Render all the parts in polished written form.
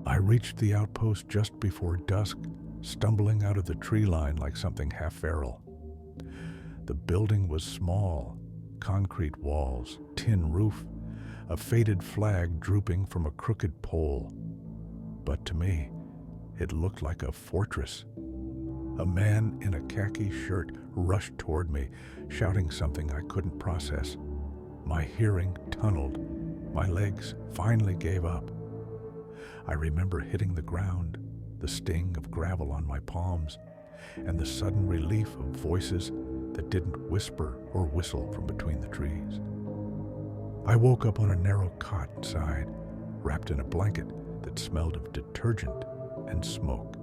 I reached the outpost just before dusk, stumbling out of the tree line like something half-feral. The building was small, concrete walls, tin roof, a faded flag drooping from a crooked pole. But to me, it looked like a fortress. A man in a khaki shirt rushed toward me, shouting something I couldn't process. My hearing tunneled. My legs finally gave up. I remember hitting the ground, the sting of gravel on my palms, and the sudden relief of voices that didn't whisper or whistle from between the trees. I woke up on a narrow cot inside, wrapped in a blanket that smelled of detergent and smoke.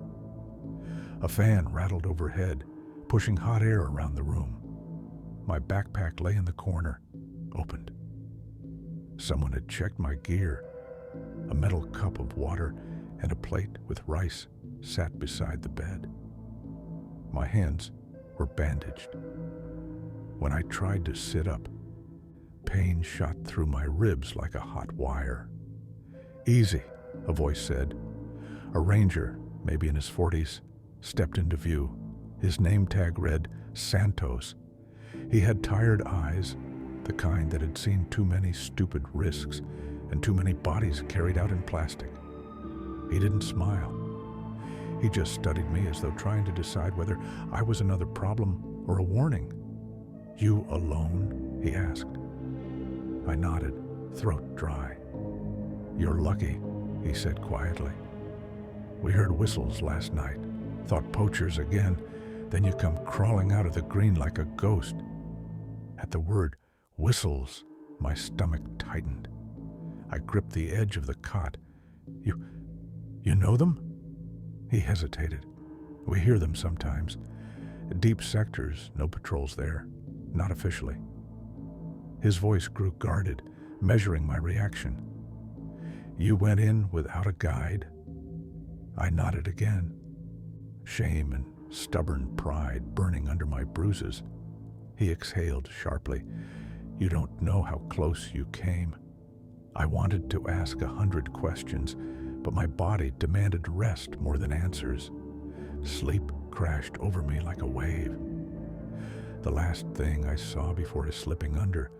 A fan rattled overhead, pushing hot air around the room. My backpack lay in the corner, opened. Someone had checked my gear. A metal cup of water and a plate with rice sat beside the bed. My hands were bandaged. When I tried to sit up, pain shot through my ribs like a hot wire. "Easy," a voice said. A ranger, maybe in his 40s, stepped into view. His name tag read Santos. He had tired eyes, the kind that had seen too many stupid risks and too many bodies carried out in plastic. He didn't smile. He just studied me as though trying to decide whether I was another problem or a warning. "You alone?" he asked. I nodded, throat dry. "You're lucky," he said quietly. "We heard whistles last night. Thought poachers again. Then you come crawling out of the green like a ghost." At the word whistles, my stomach tightened. I gripped the edge of the cot. You know them?" He hesitated. "We hear them sometimes. Deep sectors, no patrols there. Not officially." His voice grew guarded, measuring my reaction. "You went in without a guide?" I nodded again. Shame and stubborn pride burning under my bruises. He exhaled sharply. "You don't know how close you came." I wanted to ask 100 questions, but my body demanded rest more than answers. Sleep crashed over me like a wave. The last thing I saw before slipping under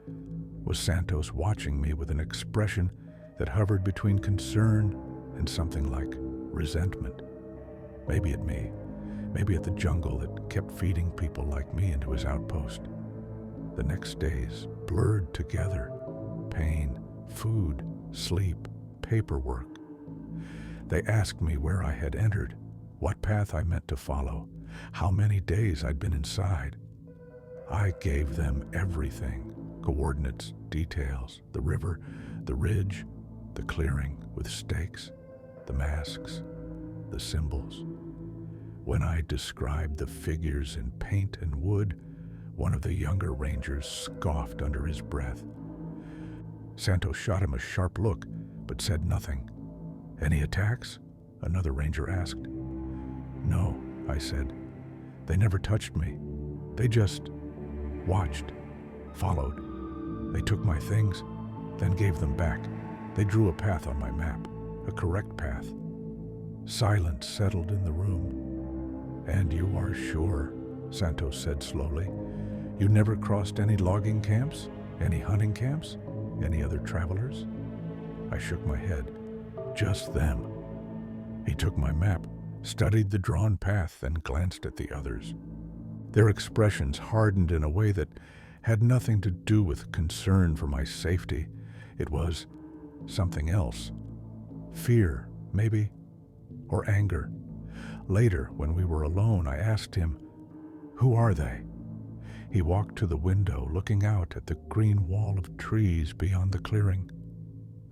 was Santos watching me with an expression that hovered between concern and something like resentment. Maybe at me, maybe at the jungle that kept feeding people like me into his outpost. The next days blurred together. Pain, food, sleep, paperwork. They asked me where I had entered, what path I meant to follow, how many days I'd been inside. I gave them everything: coordinates, details, the river, the ridge, the clearing with stakes, the masks, the symbols. When I described the figures in paint and wood, one of the younger rangers scoffed under his breath. Santos shot him a sharp look, but said nothing. "Any attacks?" another ranger asked. "No," I said. "They never touched me. They just watched, followed. They took my things, then gave them back. They drew a path on my map, a correct path." Silence settled in the room. "And you are sure," Santos said slowly, "you never crossed any logging camps? Any hunting camps? Any other travelers?" I shook my head. "Just them." He took my map, studied the drawn path, and glanced at the others. Their expressions hardened in a way that had nothing to do with concern for my safety. It was something else. Fear, maybe, or anger. Later, when we were alone, I asked him, "Who are they?" He walked to the window, looking out at the green wall of trees beyond the clearing.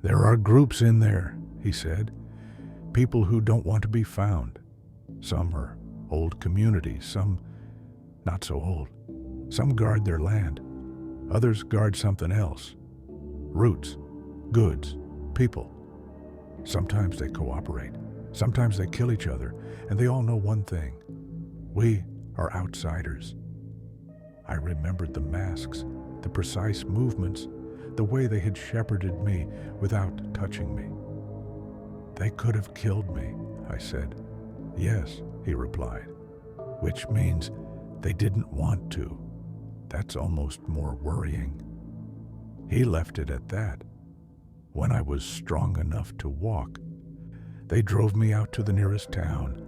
"There are groups in there," he said. "People who don't want to be found. Some are old communities, some not so old. Some guard their land. Others guard something else. Roots, goods, people. Sometimes they cooperate. Sometimes they kill each other, and they all know one thing: we are outsiders." I remembered the masks, the precise movements, the way they had shepherded me without touching me. They could have killed me, I said. Yes, he replied, which means they didn't want to. That's almost more worrying. He left it at that. When I was strong enough to walk, they drove me out to the nearest town,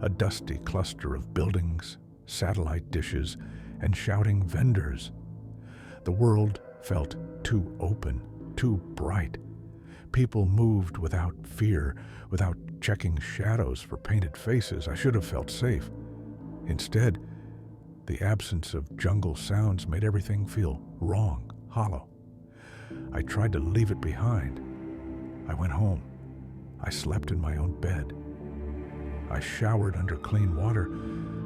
a dusty cluster of buildings, satellite dishes, and shouting vendors. The world felt too open, too bright. People moved without fear, without checking shadows for painted faces. I should have felt safe. Instead, the absence of jungle sounds made everything feel wrong, hollow. I tried to leave it behind. I went home. I slept in my own bed. I showered under clean water,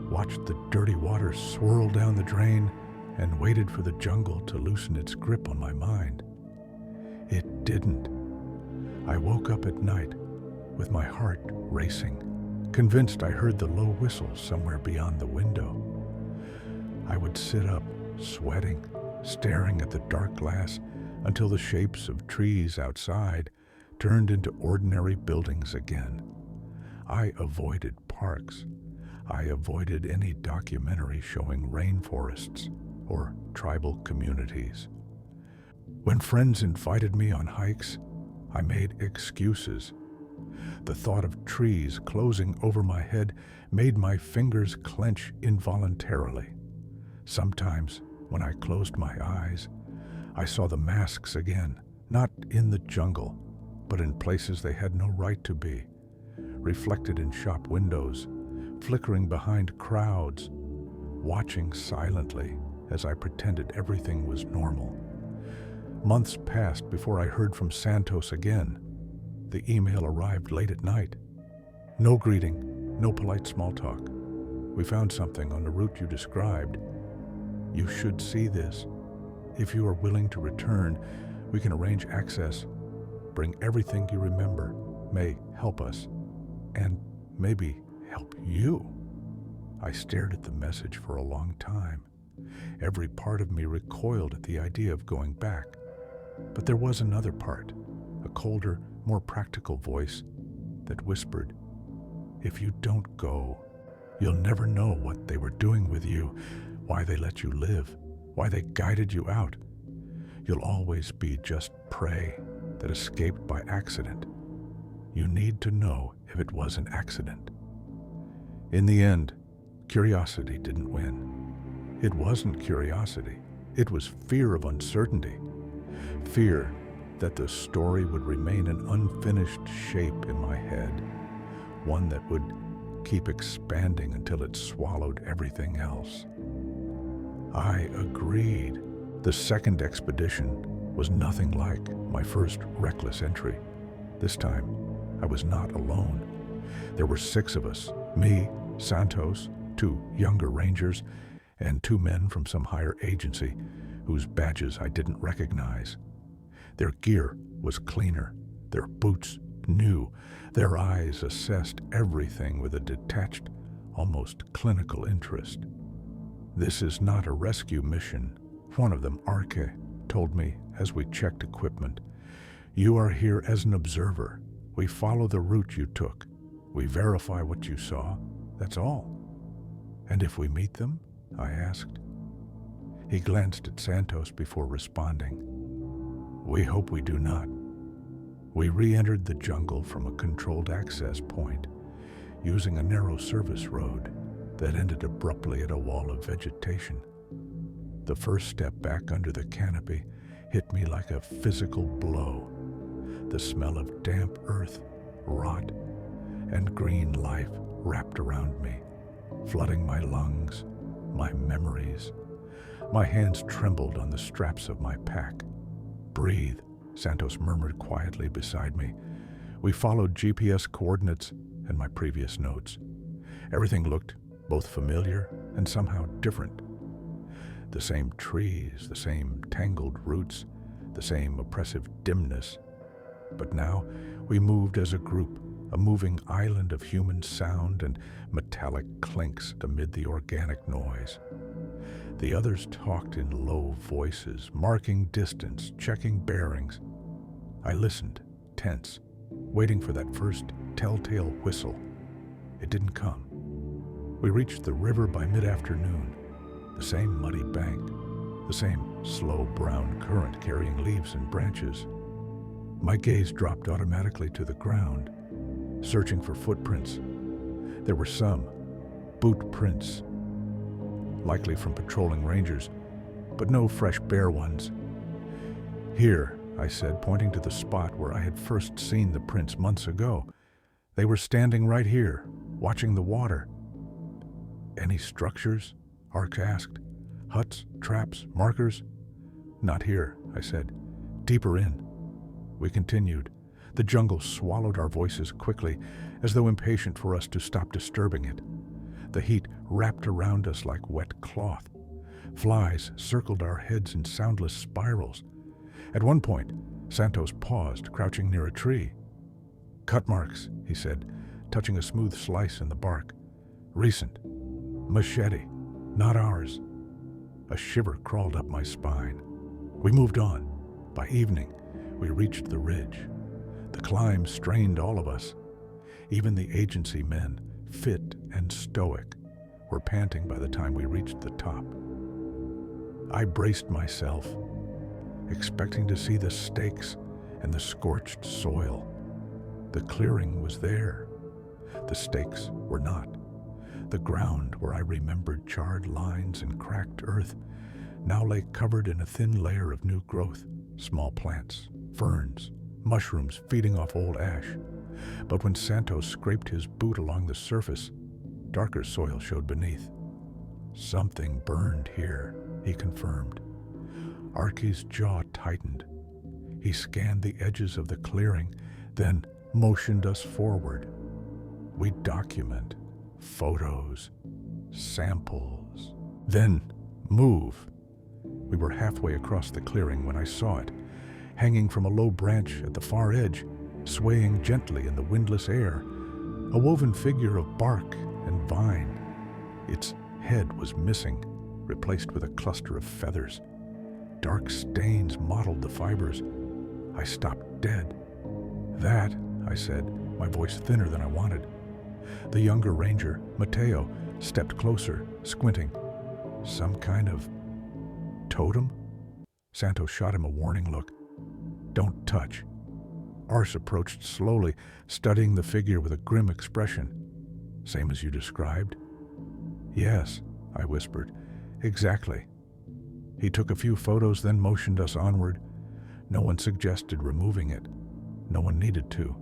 watched the dirty water swirl down the drain, and waited for the jungle to loosen its grip on my mind. It didn't. I woke up at night with my heart racing, convinced I heard the low whistle somewhere beyond the window. I would sit up, sweating, staring at the dark glass until the shapes of trees outside turned into ordinary buildings again. I avoided parks. I avoided any documentary showing rainforests or tribal communities. When friends invited me on hikes, I made excuses. The thought of trees closing over my head made my fingers clench involuntarily. Sometimes, when I closed my eyes, I saw the masks again, not in the jungle, but in places they had no right to be, reflected in shop windows, flickering behind crowds, watching silently as I pretended everything was normal. Months passed before I heard from Santos again. The email arrived late at night. No greeting, no polite small talk. We found something on the route you described. You should see this. If you are willing to return, we can arrange access. Bring everything you remember. May help us. And maybe help you. I stared at the message for a long time. Every part of me recoiled at the idea of going back. But there was another part, a colder, more practical voice that whispered, "If you don't go, you'll never know what they were doing with you, why they let you live, why they guided you out. You'll always be just prey that escaped by accident. You need to know if it was an accident." In the end, curiosity didn't win. It wasn't curiosity. It was fear of uncertainty. Fear that the story would remain an unfinished shape in my head, one that would keep expanding until it swallowed everything else. I agreed. The second expedition was nothing like my first reckless entry. This time, I was not alone. There were 6 of us, me, Santos, 2 younger rangers, and 2 men from some higher agency whose badges I didn't recognize. Their gear was cleaner, their boots new, their eyes assessed everything with a detached, almost clinical interest. "This is not a rescue mission," one of them, Arce, told me as we checked equipment. "You are here as an observer. We follow the route you took. We verify what you saw. That's all." "And if we meet them?" I asked. He glanced at Santos before responding. "We hope we do not." We re-entered the jungle from a controlled access point, using a narrow service road that ended abruptly at a wall of vegetation. The first step back under the canopy hit me like a physical blow. The smell of damp earth, rot, and green life wrapped around me, flooding my lungs, my memories. My hands trembled on the straps of my pack. "Breathe," Santos murmured quietly beside me. We followed GPS coordinates and my previous notes. Everything looked both familiar and somehow different. The same trees, the same tangled roots, the same oppressive dimness. But now we moved as a group, a moving island of human sound and metallic clinks amid the organic noise. The others talked in low voices, marking distance, checking bearings. I listened, tense, waiting for that first telltale whistle. It didn't come. We reached the river by mid-afternoon. The same muddy bank, the same slow brown current carrying leaves and branches. My gaze dropped automatically to the ground, searching for footprints. There were some boot prints, likely from patrolling rangers, but no fresh bare ones. Here, I said, pointing to the spot where I had first seen the prints months ago. They were standing right here, watching the water. Any structures? Arce asked. Huts, traps, markers? Not here, I said. Deeper in. We continued. The jungle swallowed our voices quickly, as though impatient for us to stop disturbing it. The heat wrapped around us like wet cloth. Flies circled our heads in soundless spirals. At one point, Santos paused, crouching near a tree. Cut marks, he said, touching a smooth slice in the bark. Recent. Machete. Not ours. A shiver crawled up my spine. We moved on. By evening, we reached the ridge. The climb strained all of us. Even the agency men, fit and stoic, were panting by the time we reached the top. I braced myself, expecting to see the stakes and the scorched soil. The clearing was there. The stakes were not. The ground where I remembered charred lines and cracked earth now lay covered in a thin layer of new growth, small plants, ferns, mushrooms feeding off old ash. But when Santos scraped his boot along the surface, darker soil showed beneath. Something burned here, he confirmed. Arce's jaw tightened. He scanned the edges of the clearing, then motioned us forward. We document, photos, samples, then move. We were halfway across the clearing when I saw it, hanging from a low branch at the far edge, swaying gently in the windless air, a woven figure of bark and vine. Its head was missing, replaced with a cluster of feathers. Dark stains mottled the fibers. I stopped dead. That, I said, my voice thinner than I wanted. The younger ranger, Mateo, stepped closer, squinting. Some kind of totem? Santos shot him a warning look. Don't touch. Arce approached slowly, studying the figure with a grim expression. Same as you described? Yes, I whispered. Exactly. He took a few photos, then motioned us onward. No one suggested removing it. No one needed to.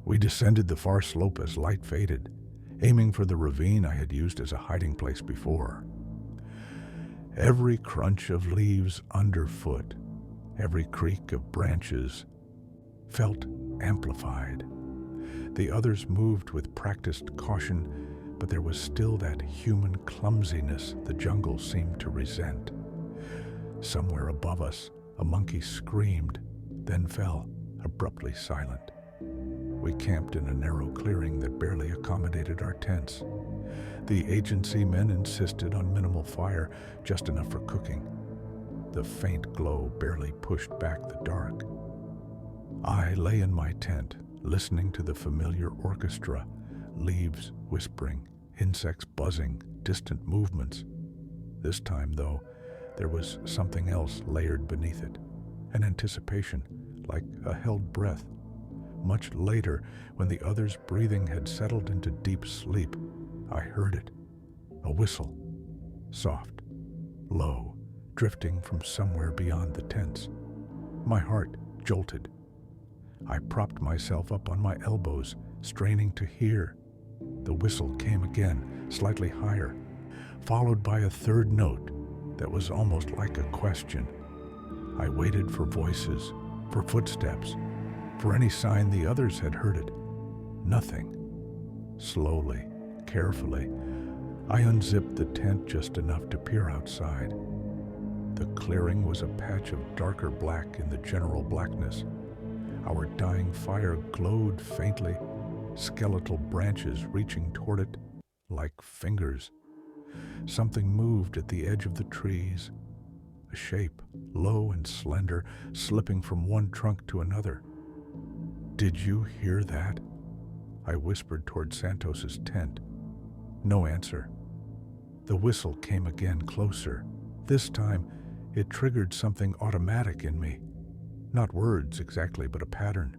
We descended the far slope as light faded, aiming for the ravine I had used as a hiding place before. Every crunch of leaves underfoot, every creak of branches, felt amplified. The others moved with practiced caution, but there was still that human clumsiness the jungle seemed to resent. Somewhere above us, a monkey screamed, then fell, abruptly silent. We camped in a narrow clearing that barely accommodated our tents. The agency men insisted on minimal fire, just enough for cooking. The faint glow barely pushed back the dark. I lay in my tent, listening to the familiar orchestra, leaves whispering, insects buzzing, distant movements. This time, though, there was something else layered beneath it, an anticipation, like a held breath. Much later, when the others' breathing had settled into deep sleep, I heard it. A whistle. Soft, low, drifting from somewhere beyond the tents. My heart jolted. I propped myself up on my elbows, straining to hear. The whistle came again, slightly higher, followed by a third note that was almost like a question. I waited for voices, for footsteps, for any sign the others had heard it. Nothing. Slowly, carefully, I unzipped the tent just enough to peer outside. The clearing was a patch of darker black in the general blackness. Our dying fire glowed faintly, skeletal branches reaching toward it like fingers. Something moved at the edge of the trees, a shape, low and slender, slipping from one trunk to another. Did you hear that? I whispered toward Santos's tent. No answer. The whistle came again, closer. This time, it triggered something automatic in me. Not words exactly, but a pattern.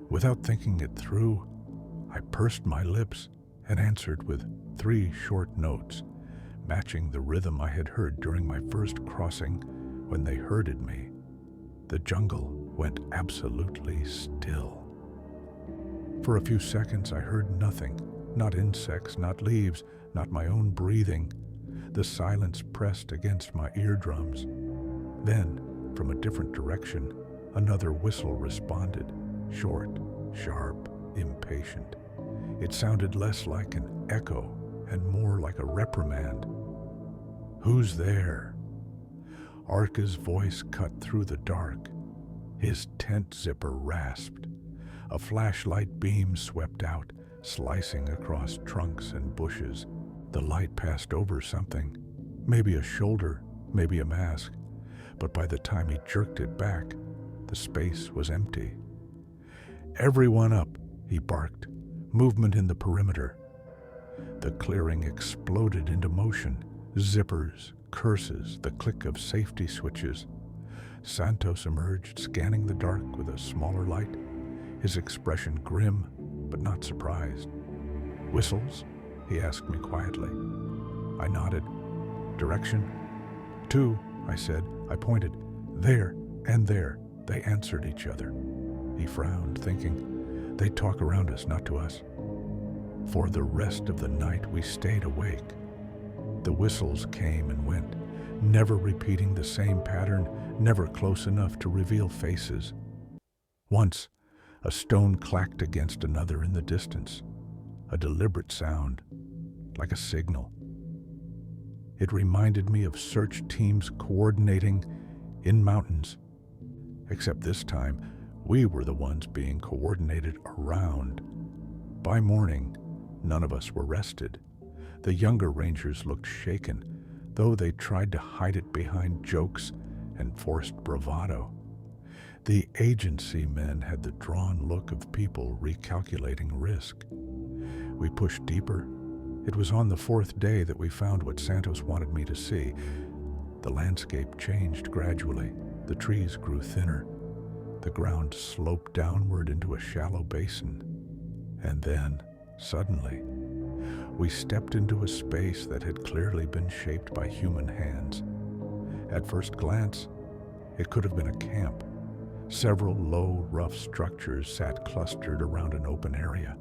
Without thinking it through, I pursed my lips and answered with 3 short notes, matching the rhythm I had heard during my first crossing when they herded me. The jungle went absolutely still. For a few seconds I heard nothing, not insects, not leaves, not my own breathing. The silence pressed against my eardrums. Then, from a different direction, another whistle responded, short, sharp, impatient. It sounded less like an echo and more like a reprimand. Who's there? Arce's voice cut through the dark. His tent zipper rasped. A flashlight beam swept out, slicing across trunks and bushes. The light passed over something, maybe a shoulder, maybe a mask, but by the time he jerked it back, the space was empty. Everyone up, he barked. Movement in the perimeter. The clearing exploded into motion. Zippers, curses, the click of safety switches. Santos emerged, scanning the dark with a smaller light, his expression grim but not surprised. Whistles? He asked me quietly. I nodded. Direction? 2, I said. I pointed. There and there. They answered each other. He frowned, thinking, they'd talk around us, not to us. For the rest of the night we stayed awake. The whistles came and went, never repeating the same pattern, never close enough to reveal faces. Once, a stone clacked against another in the distance, a deliberate sound, like a signal. It reminded me of search teams coordinating in mountains, except this time we were the ones being coordinated around. By morning, none of us were rested. The younger rangers looked shaken, though they tried to hide it behind jokes and forced bravado. The agency men had the drawn look of people recalculating risk. We pushed deeper. It was on the 4th day that we found what Santos wanted me to see. The landscape changed gradually. The trees grew thinner. The ground sloped downward into a shallow basin. And then, suddenly, we stepped into a space that had clearly been shaped by human hands. At first glance, it could have been a camp. Several low, rough structures sat clustered around an open area,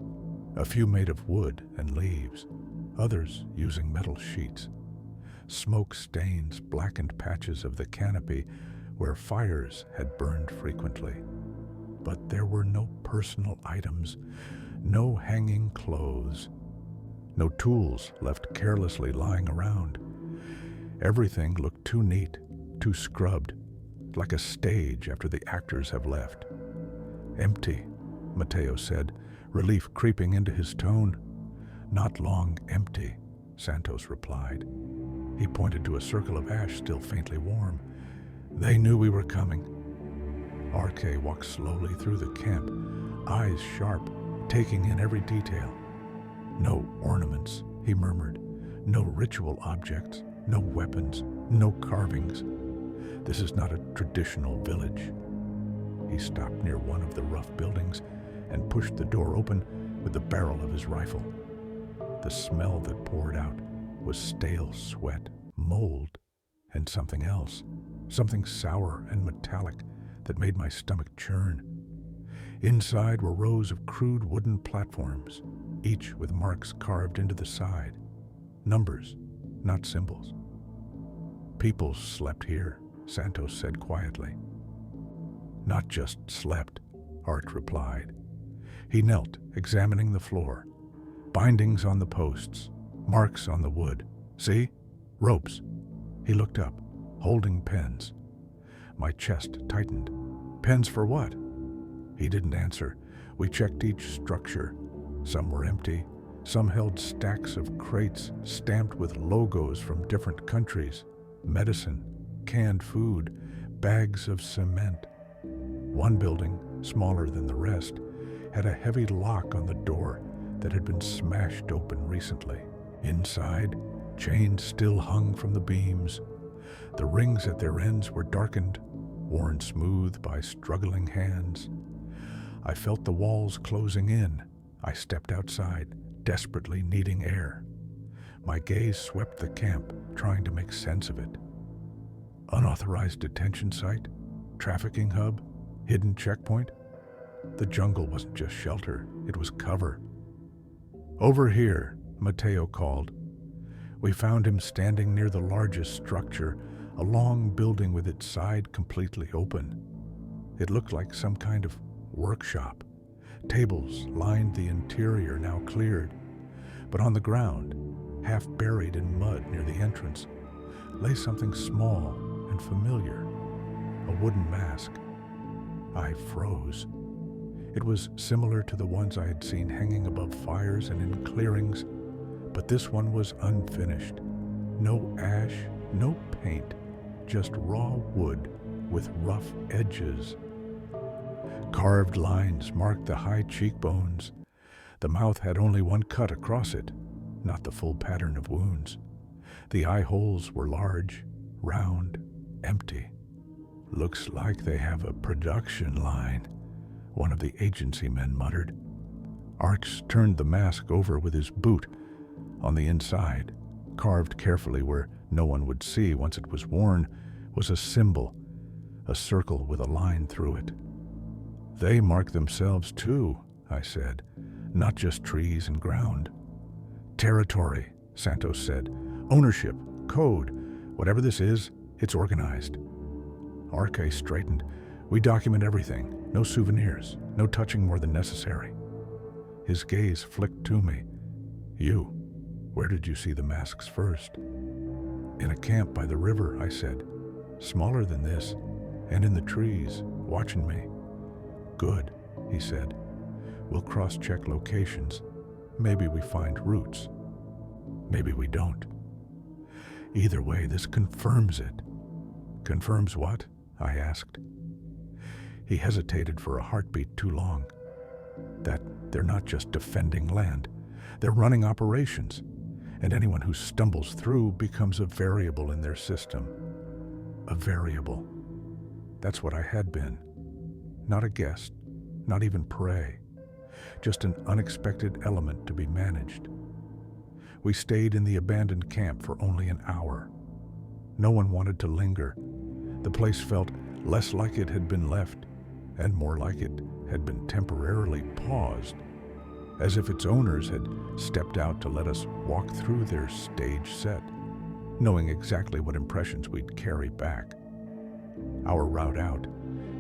a few made of wood and leaves, others using metal sheets. Smoke stains blackened patches of the canopy where fires had burned frequently. But there were no personal items, no hanging clothes, no tools left carelessly lying around. Everything looked too neat, too scrubbed, like a stage after the actors have left. Empty, Mateo said, relief creeping into his tone. Not long empty, Santos replied. He pointed to a circle of ash still faintly warm. They knew we were coming. Arce walked slowly through the camp, eyes sharp, taking in every detail. No ornaments, he murmured. No ritual objects, no weapons, no carvings. This is not a traditional village. He stopped near one of the rough buildings and pushed the door open with the barrel of his rifle. The smell that poured out was stale sweat, mold, and something else, something sour and metallic that made my stomach churn. Inside were rows of crude wooden platforms, each with marks carved into the side. Numbers, not symbols. People slept here, Santos said quietly. Not just slept, Arce replied. He knelt, examining the floor. Bindings on the posts, marks on the wood. See? Ropes. He looked up, holding pens. My chest tightened. Pens for what? He didn't answer. We checked each structure. Some were empty. Some held stacks of crates stamped with logos from different countries. Medicine, canned food, bags of cement. One building, smaller than the rest, had a heavy lock on the door that had been smashed open recently. Inside, chains still hung from the beams. The rings at their ends were darkened, worn smooth by struggling hands. I felt the walls closing in. I stepped outside, desperately needing air. My gaze swept the camp, trying to make sense of it. Unauthorized detention site? Trafficking hub? Hidden checkpoint? The jungle wasn't just shelter, it was cover. "Over here," Mateo called. We found him standing near the largest structure, a long building with its side completely open. It looked like some kind of workshop. Tables lined the interior, now cleared. But on the ground, half buried in mud near the entrance, lay something small and familiar, a wooden mask. I froze. It was similar to the ones I had seen hanging above fires and in clearings, but this one was unfinished. No ash, no paint, just raw wood with rough edges. Carved lines marked the high cheekbones. The mouth had only one cut across it, not the full pattern of wounds. The eye holes were large, round, empty. "Looks like they have a production line," one of the agency men muttered. Arce turned the mask over with his boot. On the inside, carved carefully where no one would see once it was worn, was a symbol, a circle with a line through it. "They mark themselves too," I said, "not just trees and ground." "Territory," Santos said. "Ownership, code, whatever this is, it's organized." Arce straightened. "We document everything. No souvenirs. No touching more than necessary." His gaze flicked to me. "You, where did you see the masks first?" "In a camp by the river," I said. "Smaller than this, and in the trees, watching me." "Good," he said. "We'll cross-check locations. Maybe we find roots. Maybe we don't. Either way, this confirms it." "Confirms what?" I asked. He hesitated for a heartbeat too long. "That they're not just defending land. They're running operations, and anyone who stumbles through becomes a variable in their system." A variable. That's what I had been. Not a guest, not even prey. Just an unexpected element to be managed. We stayed in the abandoned camp for only an hour. No one wanted to linger. The place felt less like it had been left, and more like it had been temporarily paused, as if its owners had stepped out to let us walk through their stage set, knowing exactly what impressions we'd carry back. Our route out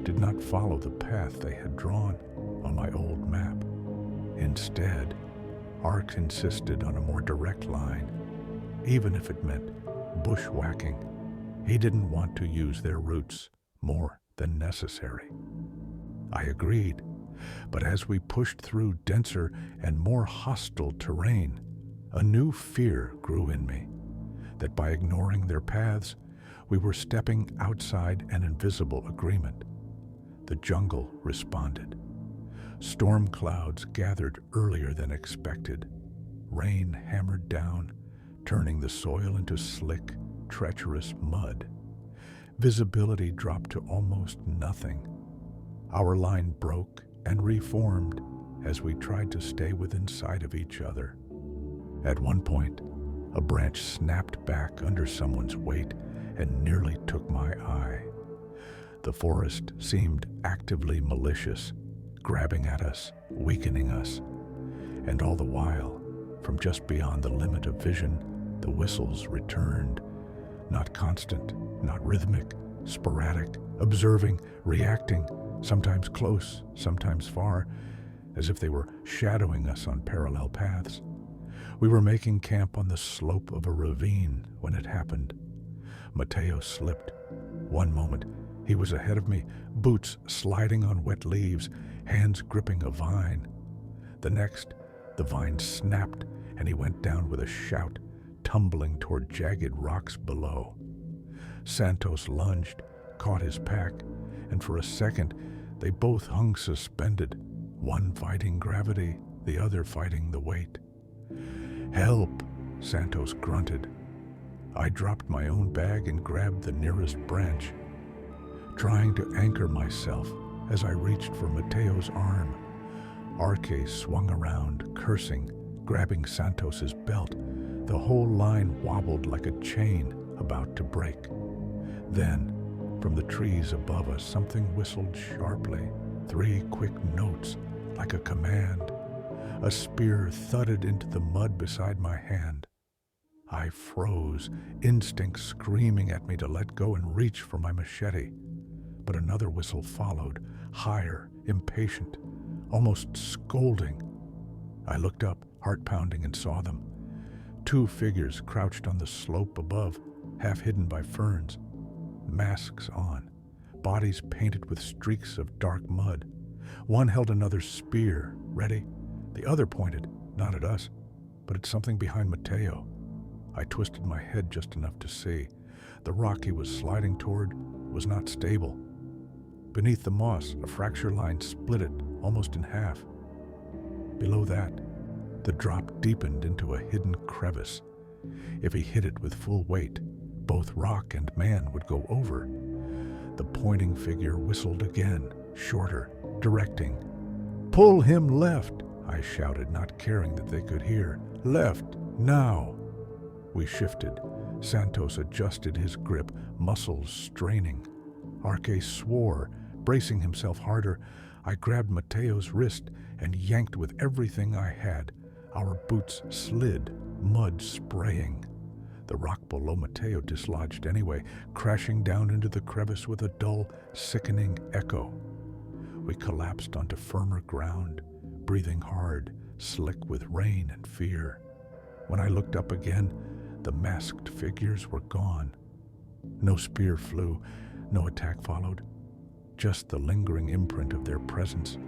did not follow the path they had drawn on my old map. Instead, Arce insisted on a more direct line, even if it meant bushwhacking. He didn't want to use their routes more than necessary. I agreed, but as we pushed through denser and more hostile terrain, a new fear grew in me, that by ignoring their paths, we were stepping outside an invisible agreement. The jungle responded. Storm clouds gathered earlier than expected. Rain hammered down, turning the soil into slick, treacherous mud. Visibility dropped to almost nothing. Our line broke and reformed as we tried to stay within sight of each other. At one point, a branch snapped back under someone's weight and nearly took my eye. The forest seemed actively malicious, grabbing at us, weakening us. And all the while, from just beyond the limit of vision, the whistles returned. Not constant, not rhythmic, sporadic, observing, reacting, sometimes close, sometimes far, as if they were shadowing us on parallel paths. We were making camp on the slope of a ravine when it happened. Mateo slipped. One moment, he was ahead of me, boots sliding on wet leaves, hands gripping a vine. The next, the vine snapped, and he went down with a shout, tumbling toward jagged rocks below. Santos lunged, caught his pack, and for a second, they both hung suspended, one fighting gravity, the other fighting the weight. "Help!" Santos grunted. I dropped my own bag and grabbed the nearest branch, trying to anchor myself as I reached for Mateo's arm. Arce swung around, cursing, grabbing Santos's belt. The whole line wobbled like a chain about to break. Then, from the trees above us, something whistled sharply, 3 quick notes, like a command. A spear thudded into the mud beside my hand. I froze, instinct screaming at me to let go and reach for my machete. But another whistle followed, higher, impatient, almost scolding. I looked up, heart pounding, and saw them. 2 figures crouched on the slope above, half hidden by ferns, masks on, bodies painted with streaks of dark mud. One held another spear, ready. The other pointed, not at us, but at something behind Mateo. I twisted my head just enough to see. The rock he was sliding toward was not stable. Beneath the moss, a fracture line split it almost in half. Below that, the drop deepened into a hidden crevice. If he hit it with full weight, both rock and man would go over. The pointing figure whistled again, shorter, directing. "Pull him left!" I shouted, not caring that they could hear. "Left, now!" We shifted. Santos adjusted his grip, muscles straining. Arce swore, bracing himself harder. I grabbed Mateo's wrist and yanked with everything I had. Our boots slid, mud spraying. The rock below Mateo dislodged anyway, crashing down into the crevice with a dull, sickening echo. We collapsed onto firmer ground, breathing hard, slick with rain and fear. When I looked up again, the masked figures were gone. No spear flew, no attack followed, just the lingering imprint of their presence,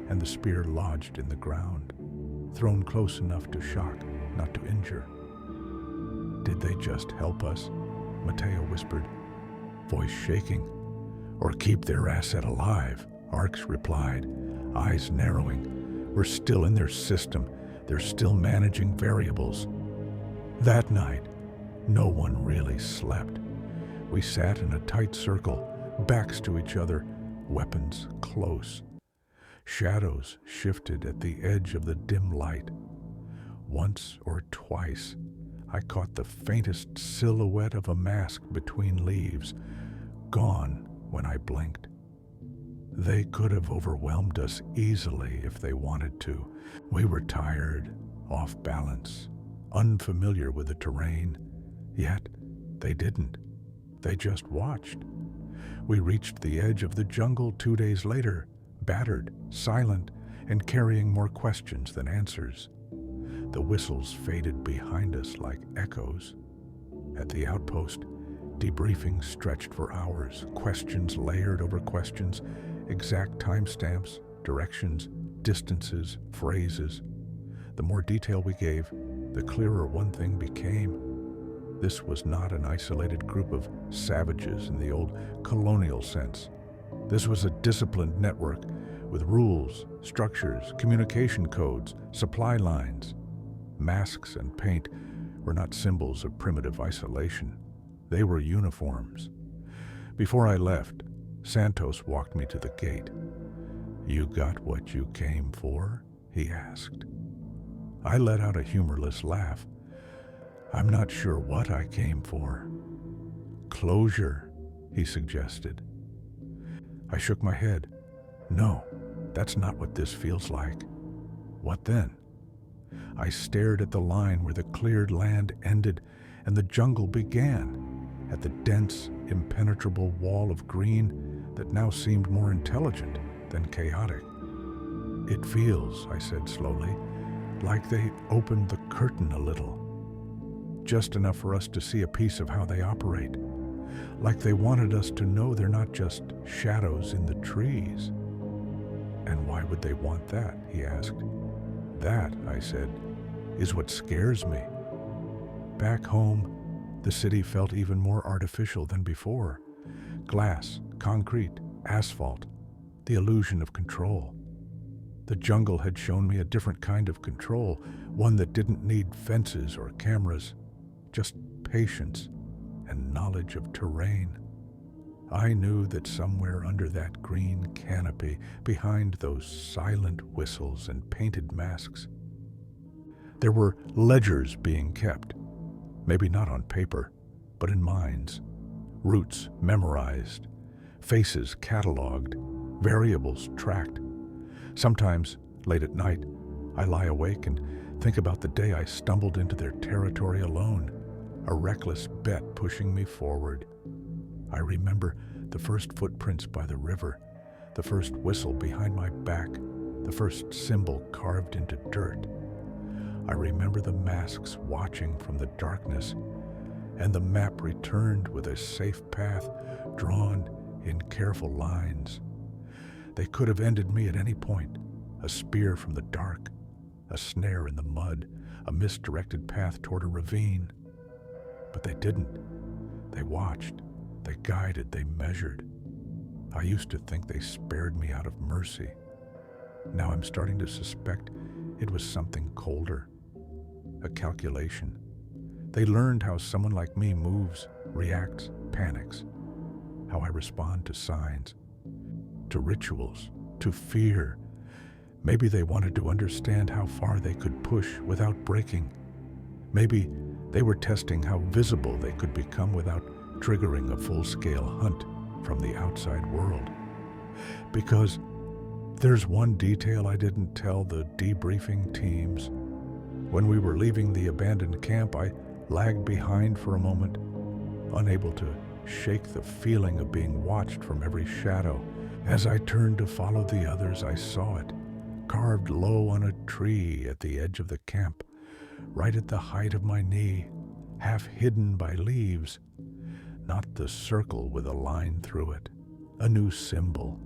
and the spear lodged in the ground, thrown close enough to shock, not to injure. "Did they just help us?" Mateo whispered, voice shaking. "Or keep their asset alive," Arce replied, eyes narrowing. "We're still in their system. They're still managing variables." That night, no one really slept. We sat in a tight circle, backs to each other, weapons close. Shadows shifted at the edge of the dim light. Once or twice, I caught the faintest silhouette of a mask between leaves, gone when I blinked. They could have overwhelmed us easily if they wanted to. We were tired, off balance, unfamiliar with the terrain. Yet, they didn't. They just watched. We reached the edge of the jungle 2 days later, battered, silent, and carrying more questions than answers. The whistles faded behind us like echoes. At the outpost, debriefing stretched for hours, questions layered over questions, exact timestamps, directions, distances, phrases. The more detail we gave, the clearer one thing became. This was not an isolated group of savages in the old colonial sense. This was a disciplined network with rules, structures, communication codes, supply lines. Masks and paint were not symbols of primitive isolation. They were uniforms. Before I left, Santos walked me to the gate. "You got what you came for?" he asked. I let out a humorless laugh. "I'm not sure what I came for." "Closure," he suggested. I shook my head. "No, that's not what this feels like." "What then?" I stared at the line where the cleared land ended and the jungle began, at the dense, impenetrable wall of green that now seemed more intelligent than chaotic. "It feels," I said slowly, "like they opened the curtain a little. Just enough for us to see a piece of how they operate. Like they wanted us to know they're not just shadows in the trees." "And why would they want that?" he asked. "That," I said, "is what scares me." Back home, the city felt even more artificial than before. Glass, concrete, asphalt, the illusion of control. The jungle had shown me a different kind of control, one that didn't need fences or cameras, just patience and knowledge of terrain. I knew that somewhere under that green canopy, behind those silent whistles and painted masks, there were ledgers being kept, maybe not on paper, but in minds, routes memorized, faces cataloged, variables tracked. Sometimes, late at night, I lie awake and think about the day I stumbled into their territory alone, a reckless bet pushing me forward. I remember the first footprints by the river, the first whistle behind my back, the first symbol carved into dirt. I remember the masks watching from the darkness, and the map returned with a safe path drawn in careful lines. They could have ended me at any point, a spear from the dark, a snare in the mud, a misdirected path toward a ravine. But they didn't. They watched, they guided, they measured. I used to think they spared me out of mercy. Now I'm starting to suspect it was something colder, a calculation. They learned how someone like me moves, reacts, panics, how I respond to signs, to rituals, to fear. Maybe they wanted to understand how far they could push without breaking. Maybe they were testing how visible they could become without triggering a full-scale hunt from the outside world. Because there's one detail I didn't tell the debriefing teams. When we were leaving the abandoned camp, I lagged behind for a moment, unable to shake the feeling of being watched from every shadow. As I turned to follow the others, I saw it, carved low on a tree at the edge of the camp, right at the height of my knee, half hidden by leaves. Not the circle with a line through it, a new symbol,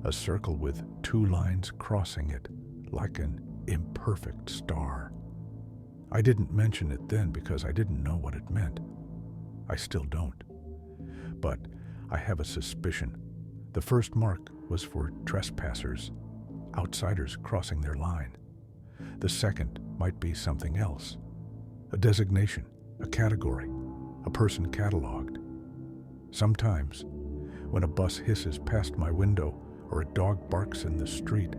a circle with two lines crossing it, like an imperfect star. I didn't mention it then because I didn't know what it meant. I still don't. But I have a suspicion. The first mark was for trespassers, outsiders crossing their line. The second might be something else, a designation, a category, a person cataloged. Sometimes, when a bus hisses past my window or a dog barks in the street,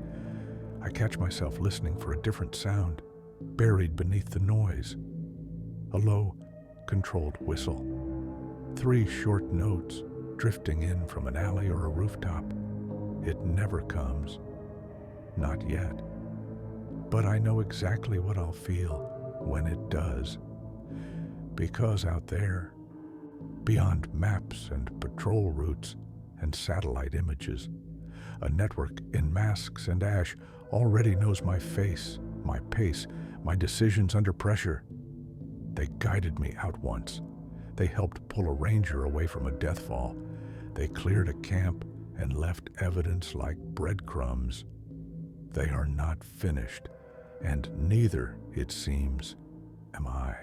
I catch myself listening for a different sound, buried beneath the noise. A low, controlled whistle. 3 short notes drifting in from an alley or a rooftop. It never comes. Not yet. But I know exactly what I'll feel when it does. Because out there, beyond maps and patrol routes and satellite images, a network in masks and ash already knows my face, my pace, my decisions under pressure. They guided me out once. They helped pull a ranger away from a death fall. They cleared a camp and left evidence like breadcrumbs. They are not finished, and neither, it seems, am I.